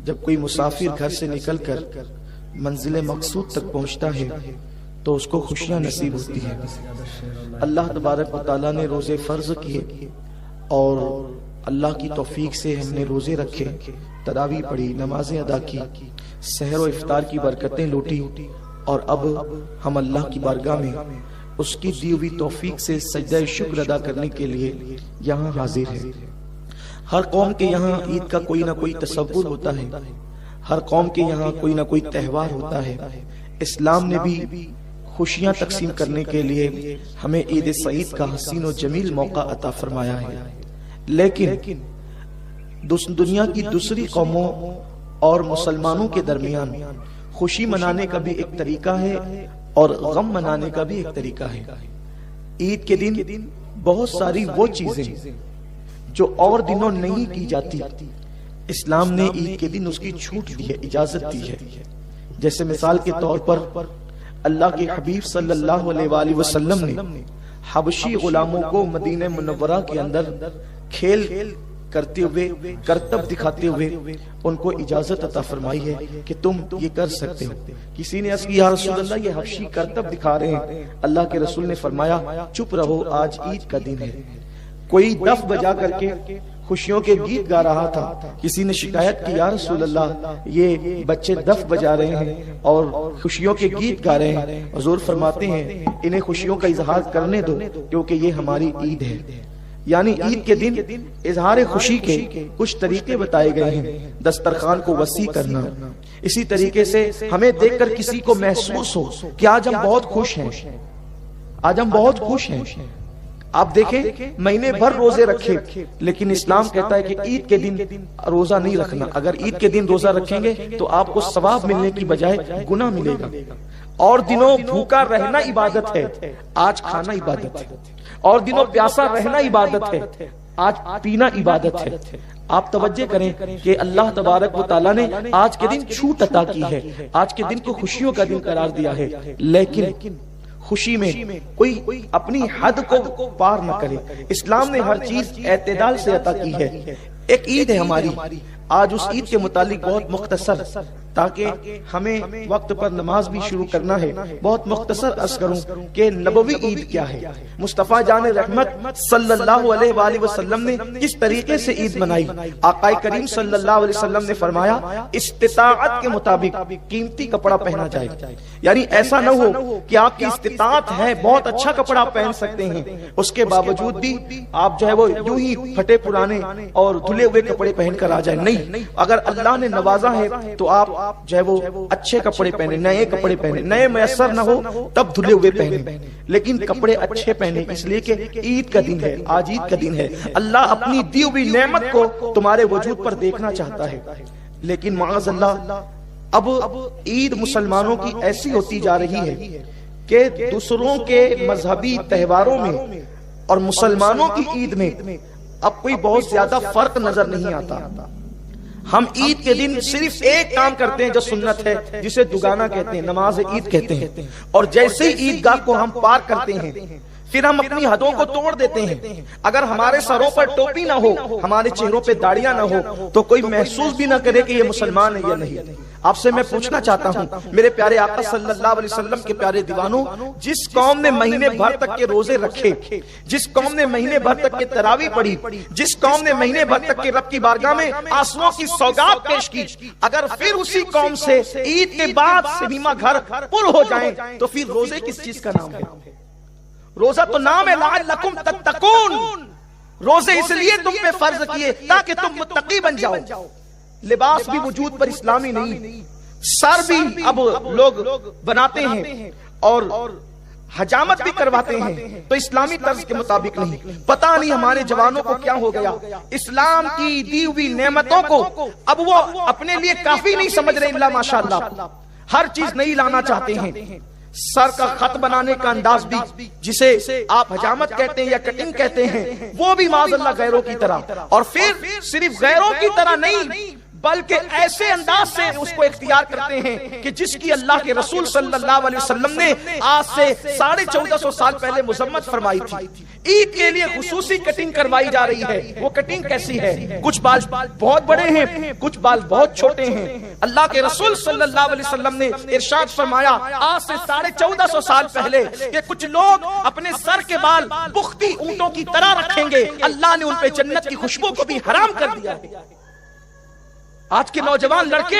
جب کوئی مسافر گھر سے نکل کر منزل مقصود تک پہنچتا ہے تو اس کو خوشیاں نصیب ہوتی ہیں۔ اللہ تبارک و تعالیٰ نے روزے فرض کیے اور اللہ کی توفیق سے ہم نے روزے رکھے، تراویح پڑھی، نمازیں ادا کی، سحر و افطار کی برکتیں لوٹی، اور اب ہم اللہ کی بارگاہ میں اس کی دی ہوئی توفیق سے سجدہ شکر ادا کرنے کے لیے یہاں حاضر ہے۔ ہر قوم کے یہاں عید کا کوئی نہ کوئی تصور ہوتا ہے، ہر قوم کے یہاں کوئی نہ کوئی تہوار ہوتا ہے۔ اسلام نے بھی خوشیاں تقسیم کرنے کے لیے ہمیں عید سعید کا حسین و جمیل موقع عطا فرمایا ہے، لیکن دنیا کی دوسری قوموں اور مسلمانوں کے درمیان خوشی منانے کا بھی ایک طریقہ ہے اور غم منانے کا بھی ایک طریقہ ہے۔ عید کے دن بہت ساری وہ چیزیں جو اور دنوں نہیں کی جاتی، اسلام نے عید کے دن اس کی چھوٹ دی ہے، اجازت دی ہے۔ جیسے مثال کے طور پر اللہ کے حبیب صلی اللہ علیہ وآلہ وسلم نے حبشی غلاموں کو مدینہ منورہ کے اندر کھیل کرتے ہوئے، کرتب دکھاتے ہوئے ان کو اجازت عطا فرمائی ہے کہ تم یہ کر سکتے ہو۔ کسی نے عرض کی، یا رسول اللہ یہ حبشی کرتب دکھا رہے ہیں۔ اللہ کے رسول نے فرمایا چپ رہو، آج عید کا دن ہے۔ کوئی دف بجا کر کے خوشیوں کے گیت گا رہا تھا، کسی نے شکایت کی، یا رسول اللہ یہ بچے دف بجا رہے ہیں اور خوشیوں کے گیت گا رہے ہیں۔ حضور فرماتے ہیں انہیں خوشیوں کا اظہار کرنے دو کیونکہ یہ ہماری عید ہے۔ یعنی عید کے دن اظہار خوشی کے کچھ طریقے بتائے گئے ہیں۔ دسترخوان کو وسیع کرنا، اسی طریقے سے ہمیں دیکھ کر کسی کو محسوس ہو کہ آج ہم بہت خوش ہیں، آج ہم بہت خوش ہیں۔ آپ دیکھیں مہینے بھر روزے رکھے، لیکن اسلام کہتا ہے کہ عید کے دن روزہ نہیں رکھنا۔ اگر عید کے دن روزہ رکھیں گے تو آپ کو ثواب ملنے کی بجائے گناہ ملے گا۔ اور دنوں بھوکا رہنا عبادت ہے، آج کھانا عبادت ہے۔ اور دنوں پیاسا رہنا عبادت ہے، آج پینا عبادت ہے۔ آپ توجہ کریں کہ اللہ تبارک و تعالیٰ نے آج کے دن چھوٹ عطا کی ہے، آج کے دن کو خوشیوں کا دن قرار دیا ہے، لیکن خوشی میں کوئی اپنی حد کو پار نہ کرے۔ اسلام نے ہر چیز اعتدال سے عطا کی ہے۔ ایک عید ہے ہماری، آج اس عید کے متعلق بہت مختصر، تاکہ ہمیں وقت پر نماز بھی شروع کرنا ہے، بہت مختصر عرض کروں کہ نبوی عید کیا ہے، مصطفیٰ جان رحمت صلی اللہ علیہ وآلہ وسلم نے کس طریقے سے عید منائی۔ آقا کریم صلی اللہ علیہ وسلم نے فرمایا استطاعت کے مطابق قیمتی کپڑا پہنا جائے، یعنی ایسا نہ ہو کہ آپ کی استطاعت ہے، بہت اچھا کپڑا پہن سکتے ہیں، اس کے باوجود بھی آپ جو ہے وہ یوں ہی پھٹے پرانے اور دھلے ہوئے کپڑے پہن کر آ جائیں۔ نہیں، اگر اللہ نے نوازا ہے تو آپ جو ہے وہ اچھے کپڑے پہنے، نئے کپڑے پہنے، نئے میسر نہ ہو تب دھلے ہوئے پہنے، لیکن کپڑے اچھے پہنے، اس لیے کہ عید کا دن ہے، آج عید کا دن ہے۔ اللہ اپنی دی ہوئی نعمت کو تمہارے وجود پر دیکھنا چاہتا ہے، لیکن معاذ اللہ اب عید مسلمانوں کی ایسی ہوتی جا رہی ہے کہ دوسروں کے مذہبی تہواروں میں اور مسلمانوں کی عید میں اب کوئی بہت زیادہ فرق نظر نہیں آتا۔ ہم عید کے دن صرف ایک کام کرتے ہیں جو سنت ہے، جسے دگانا کہتے ہیں، نماز عید کہتے ہیں، اور جیسے ہی عیدگاہ کو ہم پار کرتے ہیں پھر ہم اپنی حدوں کو توڑ دیتے ہیں۔ اگر ہمارے سروں پر ٹوپی نہ ہو، ہمارے چہروں پہ داڑیاں نہ ہو، تو کوئی محسوس بھی نہ کرے کہ یہ مسلمان ہے یا نہیں۔ آپ سے میں پوچھنا چاہتا ہوں میرے پیارے آقا صلی اللہ علیہ وسلم کے پیارے دیوانوں، جس قوم نے مہینے بھر تک کے روزے رکھے، جس قوم نے مہینے بھر تک کے تراویح پڑھی، جس قوم نے مہینے بھر تک کے رب کی بارگاہ میں آنسوؤں کی سوگات پیش کی، اگر پھر اسی قوم سے عید کے بعد سنیما گھر پر ہو جائیں تو پھر روزے کس چیز کا نام ہے؟ روزہ تو نام ہے لعلکم تتقون، روزے اس لیے تم پہ فرض کیے تاکہ تم متقی بن جاؤ۔ لباس بھی وجود پر اسلامی نہیں، سر بھی اب لوگ بناتے ہیں اور حجامت بھی کرواتے ہیں تو اسلامی طرز کے مطابق نہیں۔ پتہ نہیں ہمارے جوانوں کو کیا ہو گیا، اسلام کی دی ہوئی نعمتوں کو اب وہ اپنے لیے کافی نہیں سمجھ رہے، اللہ ماشاءاللہ ہر چیز نہیں لانا چاہتے ہیں۔ سر کا خط بنانے کا انداز بھی، جسے آپ حجامت کہتے ہیں یا کٹنگ کہتے ہیں، وہ بھی معاذ اللہ غیروں کی طرح، اور پھر صرف غیروں کی طرح نہیں بلکہ ایسے انداز سے اس کو اختیار کرتے ہیں کہ جس کی اللہ کے رسول صلی اللہ علیہ وسلم نے آج سے 1450 سال پہلے مذمت فرمائی تھی. عید کے لیے خصوصی کٹنگ کروائی جا رہی ہے. وہ کٹنگ کیسی ہے؟ کچھ بال بہت بڑے ہیں، کچھ بال بہت چھوٹے ہیں. اللہ کے رسول صلی اللہ علیہ وسلم نے ارشاد فرمایا آج سے 1450 سال پہلے کہ کچھ لوگ اپنے سر کے بال بختی اونٹوں کی طرح رکھیں گے، اللہ نے ان پہ جنت کی خوشبو کو بھی حرام کر دیا ہے. آج کے نوجوان لڑکے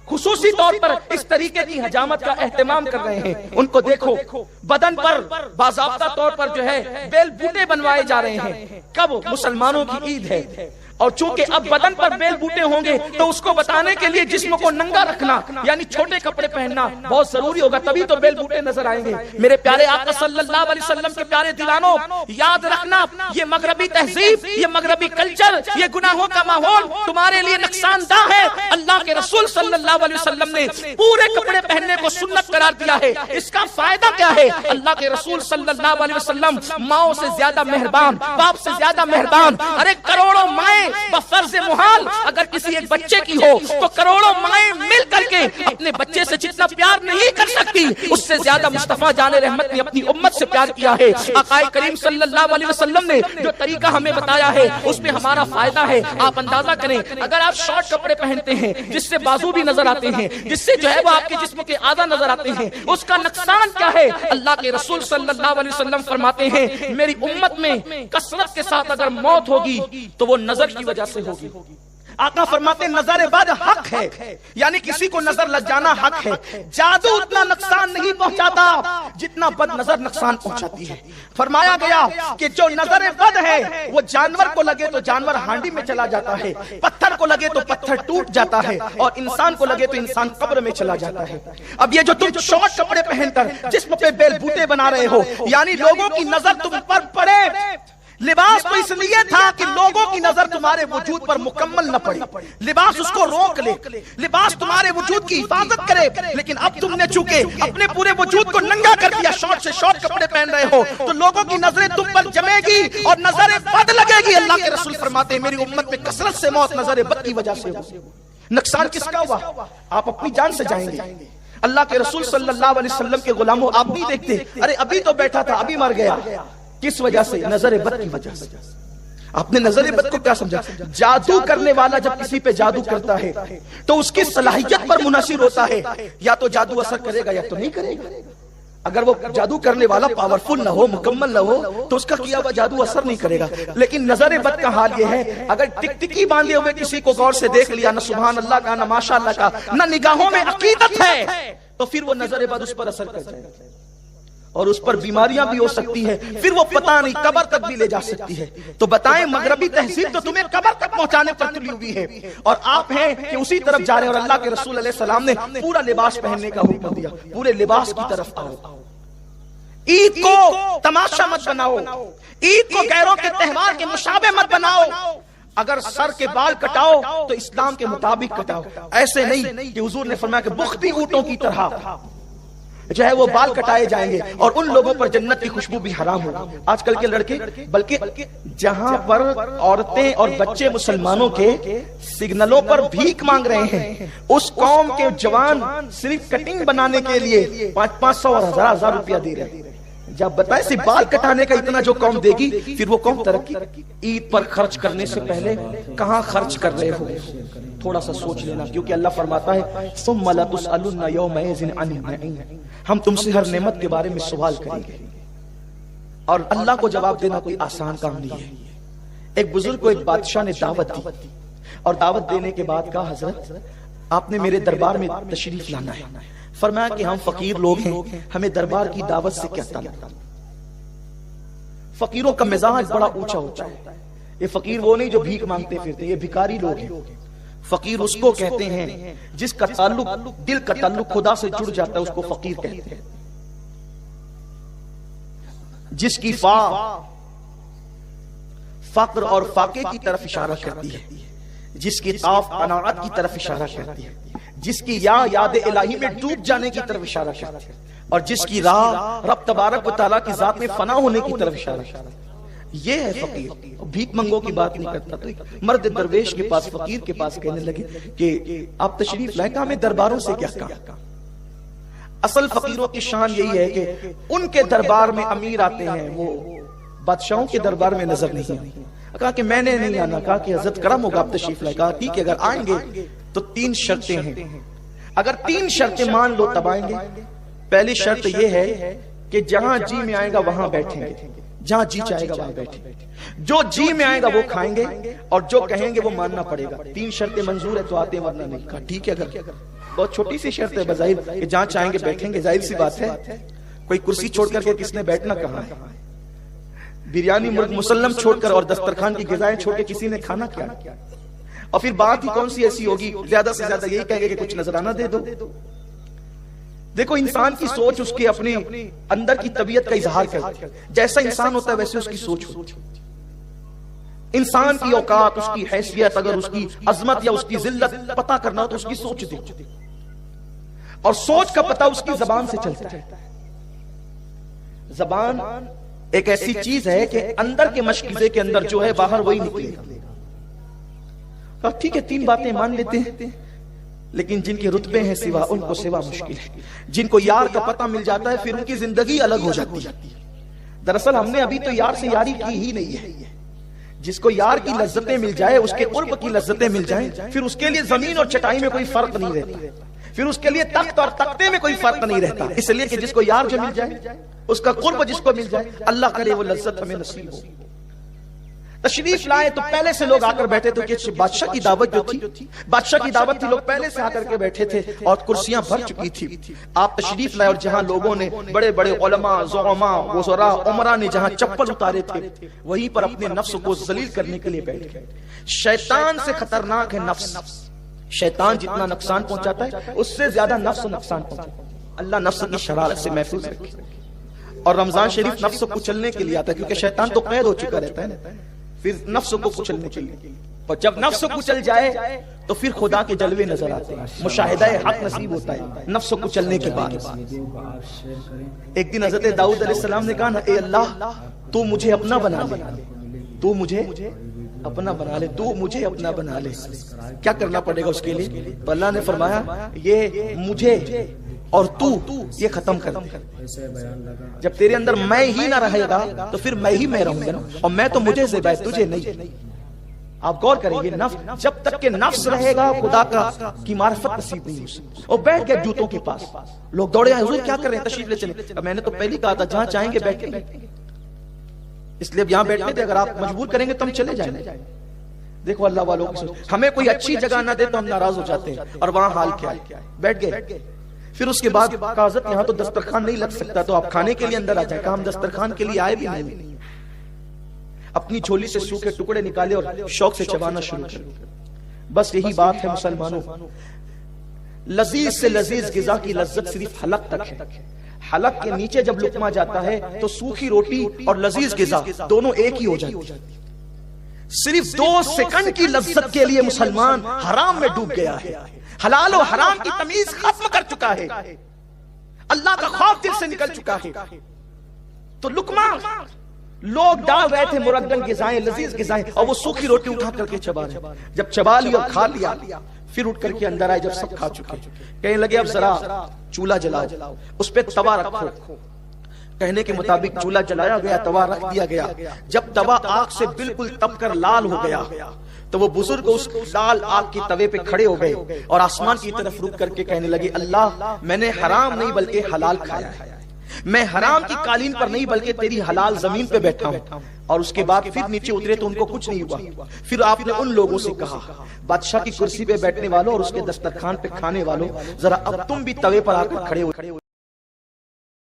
خصوصی طور پر اس طریقے کی حجامت کا اہتمام کر رہے ہیں. ان کو دیکھو، بدن پر باضابطہ طور پر جو ہے بیل بوٹے بنوائے جا رہے ہیں. کب؟ مسلمانوں کی عید ہے، اور چونکہ اب بدن پر بیل بوٹے ہوں گے تو اس کو بتانے کے لیے جسم کو ننگا رکھنا یعنی چھوٹے کپڑے پہننا بہت ضروری ہوگا، تبھی تو بیل بوٹے نظر آئیں گے. میرے پیارے آقا صلی اللہ علیہ وسلم کے پیارے دیوانوں، یاد رکھنا یہ مغربی تہذیب، یہ مغربی کلچر، یہ گناہوں کا ماحول تمہارے لیے نقصان دہ ہے. اللہ کے رسول صلی اللہ علیہ وسلم نے پورے کپڑے پہننے کو سنت قرار دیا ہے. اس کا فائدہ کیا ہے؟ اللہ کے رسول صلی اللہ علیہ وسلم ماؤں سے زیادہ مہربان، باپ سے زیادہ مہربان. ارے کروڑوں مائیں بفرض محال اگر کسی ایک بچے کی ہو تو کروڑوں مائیں مل کر کے اپنے بچے سے جتنا پیار نہیں کر سکتی، اس سے زیادہ مصطفیٰ جان رحمت نے اپنی امت سے پیار کیا ہے. آقا کریم صلی اللہ علیہ وسلم نے جو طریقہ ہمیں بتایا ہے اس میں ہمارا فائدہ ہے. آپ اندازہ کریں، اگر آپ شارٹ کپڑے پہنتے ہیں جس سے بازو بھی نظر آتے ہیں، جس سے جو ہے وہ آپ کے جسم کے اعضاء نظر آتے ہیں، اس کا نقصان کیا ہے؟ اللہ کے رسول صلی اللہ علیہ وسلم فرماتے ہیں میری امت میں کثرت کے ساتھ اگر موت ہوگی تو وہ نظر کی وجہ سے ہوگی. آقا فرماتے ہیں نظر بد حق ہے، یعنی کسی کو نظر لگ جانا حق ہے. جادو اتنا نقصان نہیں پہنچاتا جتنا بد نظر نقصان پہنچاتی ہے. فرمایا گیا کہ جو نظر بد ہے وہ جانور کو لگے تو جانور ہانڈی میں چلا جاتا ہے، پتھر کو لگے تو پتھر ٹوٹ جاتا ہے، اور انسان کو لگے تو انسان قبر میں چلا جاتا ہے. اب یہ جو تم شارٹ کپڑے پہن کر جسم پہ بیل بوٹے بنا رہے ہو، یعنی لوگوں کی نظر تم پر پڑے. لباس تو اس لیے تھا کہ لوگوں کی نظر تمہارے وجود پر مکمل نہ پڑے، لباس اس کو روک لے، لباس تمہارے وجود کی حفاظت کرے. لیکن اب تم نے چونکہ اپنے پورے وجود کو ننگا کر دیا، شارٹ سے شارٹ کپڑے پہن رہے ہو، تو لوگوں کی نظریں تم پر جمے گی اور نظر بد لگے گی. اللہ کے رسول فرماتے ہیں میری امت میں کثرت سے موت نظر بد کی وجہ سے ہو. نقصان کس کا ہوا؟ آپ اپنی جان سے جائیں گے. اللہ کے رسول صلی اللہ علیہ وسلم کے غلاموں، آپ نہیں دیکھتے ارے ابھی تو بیٹھا تھا ابھی مر گیا. کس وجہ سے؟ نظر بد کی وجہ سے. آپ نے نظر بد کو کیا سمجھا؟ جادو کرنے والا جب کسی پہ جادو کرتا ہے تو اس کی صلاحیت پر منحصر ہوتا ہے، یا تو جادو اثر کرے گا یا تو نہیں کرے گا. اگر وہ جادو کرنے والا پاورفل نہ ہو، مکمل نہ ہو، تو اس کا کیا ہوا جادو اثر نہیں کرے گا. لیکن نظر بد کا حال یہ ہے اگر ٹکٹکی باندھے ہوئے کسی کو غور سے دیکھ لیا، نہ سبحان اللہ کا، نہ ماشاء اللہ کا، نہ نگاہوں میں عقیدت ہے، تو پھر وہ نظر بد اس پر اثر کر جائے گا اور اس پر بیماریاں بھی ہو سکتی ہے. پھر وہ پتہ نہیں قبر تک بھی لے جا سکتی ہے. تو بتائیں مغربی تہذیب تو تمہیں قبر تک پہنچانے پر تلی ہوئی ہے، اور آپ ہیں کہ اسی طرف جا رہے ہیں. اور اللہ کے رسول علیہ السلام نے پورا لباس پہننے کا حکم دیا، پورے لباس کی طرف آؤ. عید کو تماشا مت بناؤ، عید کو غیروں کے تہوار کے مشابہ مت بناؤ. اگر سر کے بال کٹاؤ تو اسلام کے مطابق کٹاؤ، ایسے نہیں کہ حضور نے فرمایا کہ بختی اونٹوں کی طرح جو ہے وہ بال کٹائے جائیں گے اور ان لوگوں پر جنت کی خوشبو بھی حرام ہوگی. آج کل کے لڑکے، بلکہ جہاں پر عورتیں اور بچے مسلمانوں کے سگنلوں پر بھیک مانگ رہے ہیں، اس قوم کے جوان صرف کٹنگ بنانے کے لیے 500 اور 1000 روپیہ دے رہے ہیں. جب بتائیں صرف بال کٹانے کا اتنا جو قوم دے گی پھر وہ قوم ترقی. عید پر خرچ کرنے سے پہلے کہاں خرچ کر رہے ہو تھوڑا سا سوچ لینا، کیونکہ اللہ فرماتا ہے ثم لتسألن یومئذ عن النعیم، ہم تم سے ہر نعمت کے بارے میں سوال کریں گے. اور اللہ کو جواب دینا کوئی آسان کام نہیں ہے. ایک بزرگ کو ایک بادشاہ نے دعوت دی، اور دعوت دینے کے بعد کہا حضرت آپ نے میرے دربار میں تشریف لانا ہے. فرمایا کہ ہم فقیر لوگ ہیں، ہمیں دربار کی دعوت سے کیا تعلق. فقیروں کا مزاج بڑا اونچا ہوتا ہے. یہ فقیر وہ نہیں جو بھیک مانگتے پھرتے، یہ بھکاری لوگ ہیں. فقیر اس کو کہتے ہیں جس کا تعلق، دل کا تعلق خدا سے جڑ جاتا ہے، اس کو فقیر کہتے ہیں. جس کی فا فقر اور فاقے کی طرف اشارہ کرتی ہے، جس کی قاف قناعت کی طرف اشارہ کرتی ہے، جس کی یا یاد الہی میں ڈوب جانے کی طرف اشارہ کرتی ہے، اور جس کی راہ رب تبارک و تعالیٰ کی ذات میں فنا ہونے کی طرف اشارہ کرتی ہے. یہ ہے فقیر، بھیک منگوں کی بات نہیں کرتا۔ تو مرد درویش کے پاس، فقیر کے پاس کہنے لگے کہ آپ تشریف لائیں۔ کہا ہمیں درباروں سے کیا کہا؟ اصل فقیروں کی شان یہی ہے کہ ان کے دربار میں امیر آتے ہیں، وہ بادشاہوں کے دربار میں نظر نہیں آتے۔ کہا کہ میں نے نہیں آنا۔ کہا کہ حضرت کرم ہوگا آپ تشریف لائیں۔ کہا ٹھیک ہے، اگر آئیں گے تو 3 شرطیں ہیں، اگر 3 شرطیں مان لو تب آئیں گے۔ پہلی شرط یہ ہے کہ جہاں جی میں آئے گا وہاں بیٹھیں گے، جہاں جی چاہے گا وہاں بیٹھیں گے، جو جی میں آئے گا وہ کھائیں گے اور جو کہیں گے وہ ماننا پڑے گا۔ 3 شرطیں منظور ہے تو آتے ہیں، ورنہ نہیں۔ کہا ٹھیک ہے، اگر بہت چھوٹی سی شرط ہے بظاہر کہ جہاں چاہیں گے بیٹھیں گے، ظاہر سی بات ہے، کوئی کرسی چھوڑ کر کے کس نے بیٹھنا کہاں ہے؟ بریانی مرغ مسلم چھوڑ کر اور دسترخوان کی غذائیں چھوڑ کے کسی نے کھانا کیا؟ اور پھر بات ہی کون سی ایسی ہوگی، زیادہ سے زیادہ یہی کہیں گے کہ کچھ نذرانہ دے دو۔ دیکھو انسان کی سوچ اس کے اپنے اندر کی طبیعت کا اظہار کرتی ہے، جیسا انسان ہوتا ہے ویسے اس کی سوچ ہوتی ہے۔ انسان کی اوقات، اس کی حیثیت، اگر اس کی عظمت یا اس کی ذلت پتہ کرنا ہو تو اس کی سوچ دیکھو، اور سوچ کا پتہ اس کی زبان سے چلتا ہے۔ زبان ایک ایسی چیز ہے کہ اندر کے مشکیزے کے اندر جو ہے باہر وہی نکلے گا۔ ٹھیک ہے 3 باتیں مان لیتے ہیں، لیکن جن کے رتبے ہیں سوا، ان کو سوا مشکل ہے۔ جن کو یار کا پتہ مل جاتا ہے پھر ان کی زندگی الگ ہو جاتی ہے۔ دراصل ہم نے ابھی تو یار سے یاری کی ہی نہیں ہے۔ جس کو یار کی لذتیں مل جائے، اس کے قرب کی لذتیں مل جائیں، پھر اس کے لیے زمین اور چٹائی میں کوئی فرق نہیں رہتا، پھر اس کے لیے تخت اور تختے میں کوئی فرق نہیں رہتا، اس لیے کہ جس کو یار جو مل جائے، اس کا قرب جس کو مل جائے، اللہ کرے وہ لذت ہمیں نصیب ہو۔ تشریف لائے تو پہلے سے لوگ آ کر بیٹھے تھے کہ بادشاہ کی دعوت جو تھی، بادشاہ کی دعوت تھی، لوگ پہلے سے آ کر کے بیٹھے تھے اور کرسیاں بھر چکی تھی۔ آپ تشریف لائے اور جہاں لوگوں نے، بڑے بڑے علماء، زعماء، وزراء، عمراء نے جہاں چپل اتارے تھے، وہیں پر اپنے نفس کو ذلیل کرنے کے لیے بیٹھ گئے۔ شیطان سے خطرناک ہے نفس۔ شیطان جتنا نقصان پہنچاتا ہے اس سے زیادہ نفس نقصان پہنچاتا ہے۔ اللہ نفس کی شرارت سے محفوظ رکھے۔ اور رمضان شریف نفس کو کچلنے کے لیے آتا ہے، کیونکہ شیطان تو قید ہو چکا رہتا ہے نا، پھر نفس کو کچلنے کے لیے۔ اور جب نفس کچل جائے تو پھر خدا کے جلوے نظر آتے ہیں، مشاہدہ حق نصیب ہوتا ہے نفس کو کچلنے کے بعد۔ ایک دن حضرت داؤد علیہ السلام نے کہا نا، اے اللہ تو مجھے اپنا بنا لے، تو مجھے اپنا بنا لے، تو مجھے اپنا بنا لے۔ کیا کرنا پڑے گا اس کے لیے؟ تو اللہ نے فرمایا یہ مجھے اور تو یہ ختم کر دے۔ جب تیرے اندر میں ہی نہ رہے گا تو پھر میں ہی میں رہوں گا نا، اور میں تو مجھے سے بات تجھے نہیں۔ آپ غور کریں گے، نفس جب تک کہ نفس رہے گا خدا کی معرفت نصیب نہیں ہو سکتی۔ اور بیٹھ گئے جوتوں کے پاس، لوگ دوڑے آئے، حضور کیا کر رہے ہیں؟ تشریف لے چلیں۔ میں نے تو پہلے کہا تھا جہاں چاہیں گے بیٹھیں گے، اس لیے اب یہاں بیٹھنے تھے، اگر آپ مجبور کریں گے تو ہم چلے جائیں گے۔ دیکھو اللہ والوں کی سوچ، ہمیں کوئی اچھی جگہ نہ دے تو ہم ناراض ہو جاتے ہیں، اور وہاں حال کیا ہے؟ بیٹھ گئے۔ پھر اس کے بعد کہا حضرت یہاں تو دسترخوان نہیں لگ سکتا، تو آپ کھانے کے لیے اندر آ جائیں۔ کہا ہم دسترخوان کے لیے آئے بھی نہیں۔ اپنی جھولی سے سوکھے ٹکڑے نکالے اور شوق سے چبانا شروع کر دیا۔ بس یہی بات ہے مسلمانوں، لذیذ سے لذیذ غذا کی لذت صرف حلق تک ہے۔ حلق کے نیچے جب لقمہ جاتا ہے تو سوکھی روٹی اور لذیذ غذا دونوں ایک ہی ہو جاتی ہے۔ صرف 2 سیکنڈ کی لذت کے لیے مسلمان حرام میں ڈوب گیا ہے، حلال و حرام کی تمیز ختم کر چکا ہے، اللہ کا خوف دل سے نکل چکا ہے۔ تو لقمہ لوگ ڈال رہے تھے، مرغن غذائیں، لذیذ غذائیں، اور وہ سوکھی روٹی اٹھا کر کے چبا رہے۔ جب چبا لی اور کھا لیا پھر اٹھ کر کے اندر آئے، جب سب کھا چکے کہنے لگے اب ذرا چولہا جلاؤ، اس پہ توا رکھو۔ کہنے کے مطابق چولہا جلایا گیا، توا رکھ دیا گیا۔ جب توا آگ سے بالکل تپ کر لال ہو گیا تو وہ بزرگ اس لال آگ کی توے پہ کھڑے ہو گئے اور آسمان کی طرف رک کر کے کہنے لگے اللہ میں نے حرام نہیں بلکہ حلال کھایا ہے، میں حرام کی قالین پر نہیں بلکہ تیری حلال زمین پہ بیٹھا ہوں۔ اور اس کے بعد پھر نیچے اترے تو ان کو کچھ نہیں ہوا۔ پھر آپ نے ان لوگوں سے کہا، بادشاہ کی کرسی پہ بیٹھنے والوں اور اس کے دسترخوان پہ کھانے والوں، ذرا اب تم بھی توے پر آ کر کھڑے ہو۔